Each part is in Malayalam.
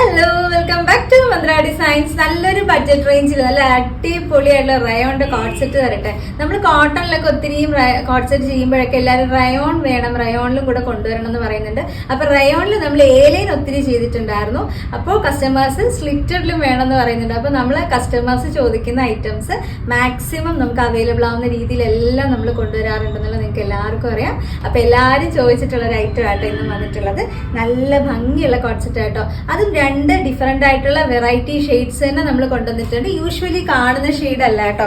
Hello, welcome back to Mantra designs. നല്ലൊരു ബഡ്ജറ്റ് റേഞ്ചിൽ നല്ല അടിപൊളിയായിട്ടുള്ള റയോണിന്റെ കോട്ട് സെറ്റ് തരട്ടെ. നമ്മൾ കോട്ടണിലൊക്കെ ഒത്തിരിയും കോട്ട് സെറ്റ് ചെയ്യുമ്പോഴൊക്കെ എല്ലാവരും റയോൺ വേണം, റയോണിലും കൂടെ കൊണ്ടുവരണം എന്ന് പറയുന്നുണ്ട്. അപ്പൊ റയോണിൽ നമ്മൾ ഏലൈൻ ഒത്തിരി ചെയ്തിട്ടുണ്ടായിരുന്നു. അപ്പോൾ കസ്റ്റമേഴ്സ് സ്ലിറ്റഡിലും വേണമെന്ന് പറയുന്നുണ്ട്. അപ്പൊ നമ്മൾ കസ്റ്റമേഴ്സ് ചോദിക്കുന്ന ഐറ്റംസ് മാക്സിമം നമുക്ക് അവൈലബിൾ ആവുന്ന രീതിയിലെല്ലാം നമ്മൾ കൊണ്ടുവരാറുണ്ടെന്നുള്ള നിങ്ങൾക്ക് എല്ലാവർക്കും അറിയാം. അപ്പൊ എല്ലാവരും ചോദിച്ചിട്ടുള്ള ഒരു ഐറ്റം ആട്ടോ ഇന്ന് വന്നിട്ടുള്ളത്. നല്ല ഭംഗിയുള്ള കോട്ട് സെറ്റ് ആട്ടോ. അതും രണ്ട് ഡിഫറെന്റ് ആയിട്ടുള്ള വെറൈറ്റി ഷെയ്ഡ്സ് തന്നെ നമ്മൾ കൊണ്ടുവന്നിട്ടുണ്ട്. യൂഷ്വലി കാണുന്ന ഷെയ്ഡ് അല്ല കേട്ടോ.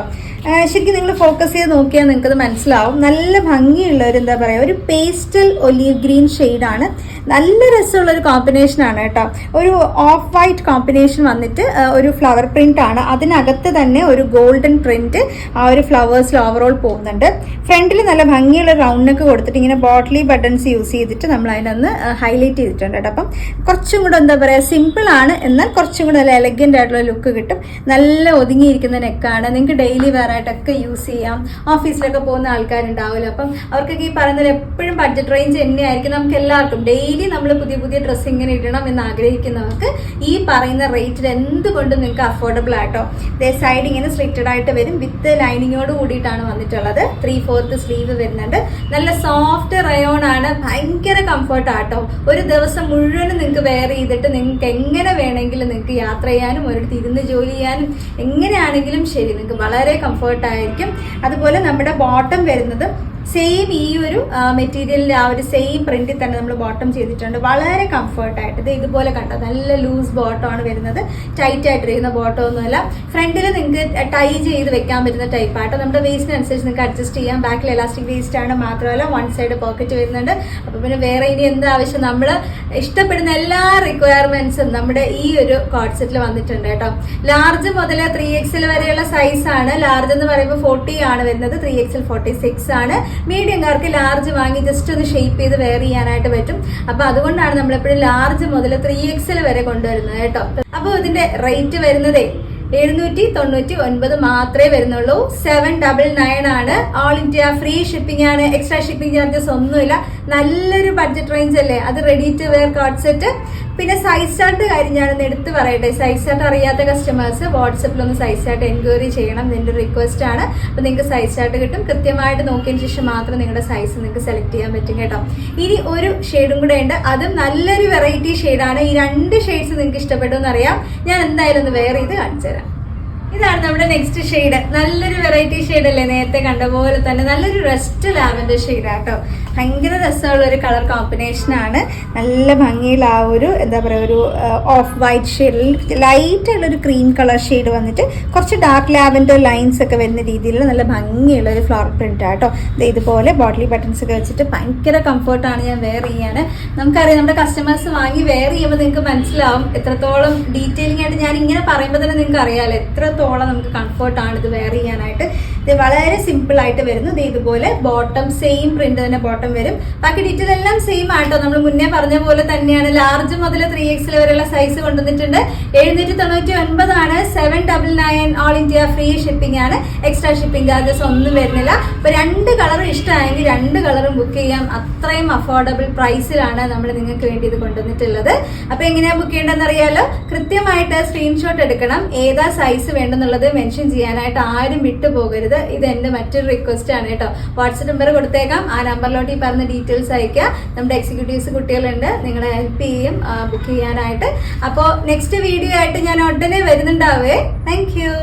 ശരിക്കും നിങ്ങൾ ഫോക്കസ് ചെയ്ത് നോക്കിയാൽ നിങ്ങൾക്ക് അത് മനസ്സിലാവും. നല്ല ഭംഗിയുള്ള ഒരു എന്താ പറയുക, ഒരു പേസ്റ്റൽ ഒലീവ് ഗ്രീൻ ഷെയ്ഡാണ്. നല്ല രസമുള്ള ഒരു കോമ്പിനേഷൻ ആണ് കേട്ടോ. ഒരു ഓഫ് വൈറ്റ് കോമ്പിനേഷൻ വന്നിട്ട് ഒരു ഫ്ലവർ പ്രിന്റ് ആണ്. അതിനകത്ത് തന്നെ ഒരു ഗോൾഡൻ പ്രിന്റ് ആ ഒരു ഫ്ലവേഴ്സിൽ ഓവറോൾ പോകുന്നുണ്ട്. ഫ്രണ്ടിൽ നല്ല ഭംഗിയുള്ള റൗണ്ട് നെക്ക് കൊടുത്തിട്ട് ഇങ്ങനെ ബോട്ടിലി ബട്ടൺസ് യൂസ് ചെയ്തിട്ട് നമ്മൾ അതിനൊന്ന് ഹൈലൈറ്റ് ചെയ്തിട്ടുണ്ട് കേട്ടോ. അപ്പം കുറച്ചും കൂടെ എന്താ പറയുക, സിമ്പിൾ ആണ്, എന്നാൽ കുറച്ചും കൂടെ നല്ല എലഗന്റ് ആയിട്ടുള്ള ലുക്ക് കിട്ടും. നല്ല ഒതുങ്ങിയിരിക്കുന്ന നെക്കാണ്. നിങ്ങൾക്ക് ഡെയിലി വെയർ ആയിട്ടൊക്കെ യൂസ് ചെയ്യാം. ഓഫീസിലൊക്കെ പോകുന്ന ആൾക്കാരുണ്ടാവില്ല. അപ്പം അവർക്കൊക്കെ ഈ പറയുന്നത് എപ്പോഴും ബഡ്ജറ്റ് റേഞ്ച് തന്നെയായിരിക്കും. നമുക്ക് എല്ലാവർക്കും ഡെയിലി നമ്മൾ പുതിയ പുതിയ ഡ്രസ്സ് ഇങ്ങനെ ഇടണം എന്ന് ആഗ്രഹിക്കുന്നവർക്ക് ഈ പറയുന്ന റേറ്റിൽ എന്തുകൊണ്ടും നിങ്ങൾക്ക് അഫോർഡബിൾ ആട്ടോ. സൈഡ് ഇങ്ങനെ സ്ലിറ്റഡ് ആയിട്ട് വരും. വിത്ത് ലൈനിങ്ങോട് കൂടിയിട്ടാണ് വന്നിട്ടുള്ളത്. 3/4 സ്ലീവ് വരുന്നുണ്ട്. നല്ല സോഫ്റ്റ് റയോൺ ആണ്. ഭയങ്കര കംഫർട്ട് ആട്ടോ. ഒരു ദിവസം മുഴുവനും നിങ്ങൾക്ക് വെയർ ചെയ്തിട്ട് നിങ്ങൾക്ക് എങ്ങനെ വേണമെങ്കിലും നിങ്ങൾക്ക് യാത്ര ചെയ്യാനും ഒരിടത്ത് ഇരുന്ന് ജോലി ചെയ്യാനും എങ്ങനെയാണെങ്കിലും ശരി, നിങ്ങൾക്ക് വളരെ കംഫർട്ട് ആയിരിക്കും. അതുപോലെ നമ്മുടെ ബോട്ടം വരുന്നത് സെയിം ഈ ഒരു മെറ്റീരിയലിന്റെ ആ ഒരു സെയിം പ്രിന്റിൽ തന്നെ നമ്മൾ ബോട്ടം ചെയ്തിട്ടുണ്ട്. വളരെ കംഫർട്ടായിട്ട് ഇത് ഇതുപോലെ കണ്ടോ, നല്ല ലൂസ് ബോട്ടം ആണ് വരുന്നത്. ടൈറ്റ് ആയിട്ടിരിക്കുന്ന ബോട്ടം ഒന്നുമല്ല. ഫ്രണ്ടിൽ നിങ്ങൾക്ക് ടൈ ചെയ്ത് വെക്കാൻ പറ്റുന്ന ടൈപ്പ് ആട്ടോ. നമ്മുടെ വേസ്റ്റിനനുസരിച്ച് നിങ്ങൾക്ക് അഡ്ജസ്റ്റ് ചെയ്യാം. ബാക്കിൽ എലാസ്റ്റിക് വേസ്റ്റ് ആണ്. മാത്രമല്ല വൺ സൈഡ് പോക്കറ്റ് വരുന്നുണ്ട്. അപ്പൊ പിന്നെ വേറെ ഇനി എന്ത് ആവശ്യം, നമ്മൾ ഇഷ്ടപ്പെടുന്ന എല്ലാ റിക്വയർമെന്റ്സും നമ്മുടെ ഈ ഒരു കോട്ട് സെറ്റിൽ വന്നിട്ടുണ്ട് കേട്ടോ. ലാർജ് മുതൽ 3XL വരെയുള്ള സൈസ് ആണ്. ലാർജ് എന്ന് പറയുമ്പോൾ 40 ആണ് വരുന്നത്. 3XL 46 ആണ്. മീഡിയംകാർക്ക് ലാർജ് വാങ്ങി ജസ്റ്റ് ഒന്ന് ഷേപ്പ് ചെയ്ത് വെയർ ചെയ്യാനായിട്ട് പറ്റും. അപ്പൊ അതുകൊണ്ടാണ് നമ്മളെപ്പോഴും ലാർജ് മുതൽ 3XL വരെ കൊണ്ടുവരുന്നത് കേട്ടോ. അപ്പൊ ഇതിന്റെ റേറ്റ് വരുന്നതേ 799 മാത്രമേ വരുന്നുള്ളൂ. 799 ആണ്. ഓൾ ഇന്ത്യ ഫ്രീ ഷിപ്പിംഗ് ആണ്. എക്സ്ട്രാ ഷിപ്പിംഗ് ചാർജസ് ഒന്നുമില്ല. നല്ലൊരു ബഡ്ജറ്റ് റേഞ്ച് അല്ലേ. അത് ready to wear coat set. പിന്നെ സൈസ് ചാർട്ട് കാര്യം ഞാനൊന്ന് എടുത്ത് പറയട്ടെ. സൈസ് ചാർട്ട് അറിയാത്ത കസ്റ്റമേഴ്സ് വാട്സപ്പിൽ ഒന്ന് സൈസ് ചാർട്ട് എൻക്വയറി ചെയ്യണം. ഇതിന്റെ റിക്വസ്റ്റ് ആണ്. അപ്പൊ നിങ്ങൾക്ക് സൈസ് ചാർട്ട് കിട്ടും. കൃത്യമായിട്ട് നോക്കിയതിന് ശേഷം മാത്രം നിങ്ങളുടെ സൈസ് നിങ്ങൾക്ക് സെലക്ട് ചെയ്യാൻ പറ്റും കേട്ടോ. ഇനി ഒരു ഷെയ്ഡും കൂടെ ഉണ്ട്. അതും നല്ലൊരു വെറൈറ്റി ഷെയ്ഡാണ്. ഈ രണ്ട് ഷെയ്ഡ്സ് നിങ്ങൾക്ക് ഇഷ്ടപ്പെട്ടു എന്നറിയാം. ഞാൻ എന്തായാലും ഒന്ന് വെയർ ചെയ്ത് കാണിച്ചു തരാം. ഇതാണ് നമ്മുടെ നെക്സ്റ്റ് ഷെയ്ഡ്. നല്ലൊരു വെറൈറ്റി ഷെയ്ഡ് അല്ലേ, നേരത്തെ കണ്ട പോലെ തന്നെ നല്ലൊരു റെസ്റ്റ് ലാവൻഡർ ഷെയ്ഡ് ആട്ടോ. ഭയങ്കര രസമുള്ള ഒരു കളർ കോമ്പിനേഷൻ ആണ്. നല്ല ഭംഗിയിൽ ആ ഒരു എന്താ പറയുക, ഒരു ഓഫ് വൈറ്റ് ഷെയ്ഡിൽ ലൈറ്റ് ആയിട്ടുള്ള ഒരു ക്രീം കളർ ഷെയ്ഡ് വന്നിട്ട് കുറച്ച് ഡാർക്ക് ലാവൻഡർ ലൈൻസ് ഒക്കെ വരുന്ന രീതിയിലുള്ള നല്ല ഭംഗിയുള്ള ഒരു ഫ്ലോർ പ്രിന്റ് ആട്ടോ. ഇതുപോലെ ബോട്ടിലി ബട്ടൺസ് ഒക്കെ വെച്ചിട്ട് ഭയങ്കര കംഫർട്ടാണ് ഞാൻ വെയർ ചെയ്യാൻ. നമുക്കറിയാം, നമ്മുടെ കസ്റ്റമേഴ്സ് വാങ്ങി വെയർ ചെയ്യുമ്പോൾ നിങ്ങൾക്ക് മനസ്സിലാവും എത്രത്തോളം ഡീറ്റെയിലിംഗ് ആയിട്ട്. ഞാൻ ഇങ്ങനെ പറയുമ്പോൾ തന്നെ നിങ്ങൾക്ക് അറിയാമല്ലോ എത്രത്തോളം നമുക്ക് കംഫർട്ടാണ് ഇത് വെയർ ചെയ്യാനായിട്ട്. ഇത് വളരെ സിമ്പിൾ ആയിട്ട് വരുന്നു. ഇതുപോലെ ബോട്ടം സെയിം പ്രിന്റ് തന്നെ ബോട്ടം വരും. ബാക്കി ഡീറ്റെയിൽ എല്ലാം സെയിം ആയിട്ടോ. നമ്മൾ മുന്നേ പറഞ്ഞ പോലെ തന്നെയാണ്. ലാർജ് മുതൽ 3XL വരെയുള്ള സൈസ് കൊണ്ടുവന്നിട്ടുണ്ട്. 799 ആണ്. 799 ഓൾ ഇന്ത്യ ഫ്രീ ഷിപ്പിംഗ് ആണ്. എക്സ്ട്രാ ഷിപ്പിംഗ് ചാർജസ് ഒന്നും വരുന്നില്ല. അപ്പൊ രണ്ട് കളറും ഇഷ്ടമായെങ്കിൽ രണ്ട് കളറും ബുക്ക് ചെയ്യാം. അത്രയും അഫോർഡബിൾ പ്രൈസിലാണ് നമ്മൾ നിങ്ങൾക്ക് വേണ്ടി ഇത് കൊണ്ടുവന്നിട്ടുള്ളത്. അപ്പൊ എങ്ങനെയാ ബുക്ക് ചെയ്യേണ്ടതെന്ന് അറിയാലോ. കൃത്യമായിട്ട് സ്ക്രീൻഷോട്ട് എടുക്കണം. ഏതാ സൈസ് വേണ്ടെന്നുള്ളത് മെൻഷൻ ചെയ്യാനായിട്ട് ആരും വിട്ടുപോകരുത്. ഇത് എന്റെ മറ്റൊരു റിക്വസ്റ്റ് ആണ് കേട്ടോ. വാട്സ്ആപ്പ് നമ്പർ കൊടുത്തേക്കാം. ആ നമ്പറിലോട്ട് ഈ പറഞ്ഞ ഡീറ്റെയിൽസ് അയക്കുക. നമ്മുടെ എക്സിക്യൂട്ടീവ്സ് കുട്ടികളുണ്ട്, നിങ്ങളെ ഹെൽപ്പ് ചെയ്യും ബുക്ക് ചെയ്യാനായിട്ട്. അപ്പോൾ നെക്സ്റ്റ് വീഡിയോ ആയിട്ട് ഞാൻ ഉടനെ വരുന്നുണ്ടാവേ. Thank you.